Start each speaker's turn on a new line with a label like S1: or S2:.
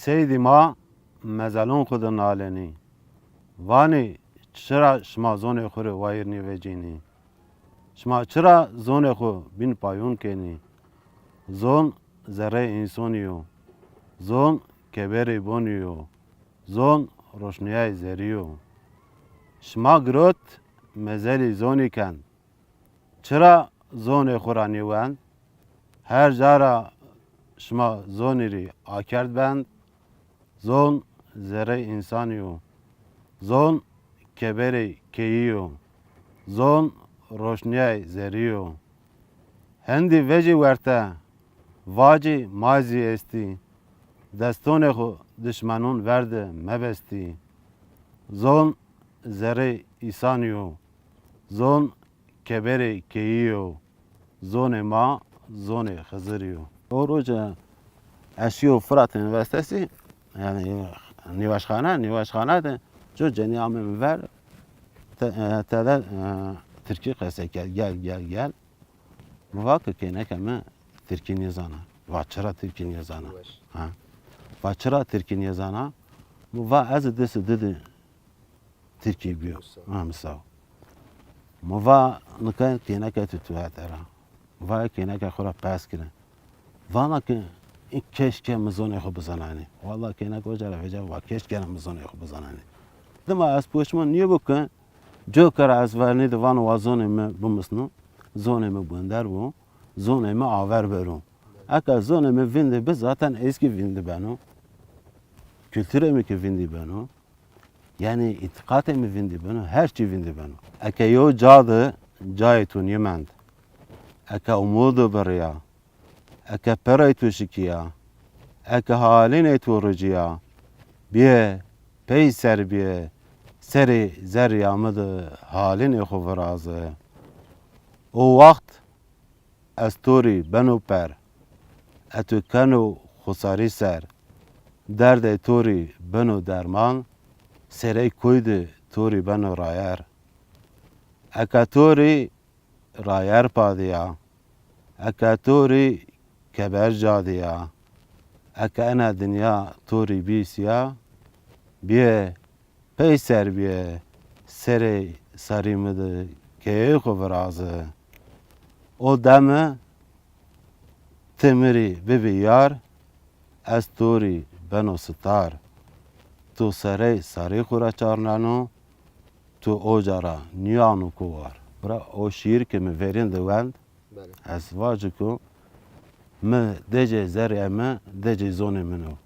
S1: سیدی ما مزلون خود نالنی وانی چرا شما زون خوره وایرنی و جینی شما چرا زون خو بین پایون کنی زون ذره انسانیو زون کبری بونیو زون روشنیای زریو شما گروت مزلی زونی کن چرا زون خورانی وند هر جارا شما زونی ری آکرد بند زون ذره انسانیو زون کبری کییو زون روشنیای زریو هندی وجی ورته واجی مازی استی دستون خو دشمنون ورده مبستی زون ذره ایسانیو زون کبری کییو زون ما زون خزریو او روز اشیو فرات انوستسی yani nivaşkhane de çok cenni ver tada Türkiye kese gel muvak ki ne keme Türkiye nizana vaçra Türkiye nizana ha vaçra Türkiye nizana muva az desi dedi Türkiye biyo ha misal muva nıkan ki ne ke tutu hatara muva ki ne ke khura pas kine vana ki keşke mizone xo bzanani vallahi kena kojara veja va keşke mizone xo bzanani dema as poşman niye bakın joker az varni de van wazone me bumusnu zone me bundar bu zone me aver beru aka zone me vinde be zaten eski vinde banu kültüre mi ki vinde banu yani itikate mi vinde banu her şey vinde banu aka yo cadı cayetun yemand aka umudu beriya اکه پرای تو شکیا اکه حالین تو رجیا بیه پی سر بیه سری زری آمد حالین خو فرازه او وقت استوری بنو پر اتو کنو خساری سر درد توری بنو درمان سری کوید توری بنو رایر اکه توری رایر پادیا اکه توری كبر جاديا أكأنا دنيا توري بيسيا بيه بيسر بيه سري ساري مد كيه خبرازه او دم تمري ببيار استوري بنو ستار تو سري ساري خورا چارنانو تو اوجارا نيانو كوار برا او شير که مفرين دوند از واجكو ما دجي زرع ما دجي زوني منو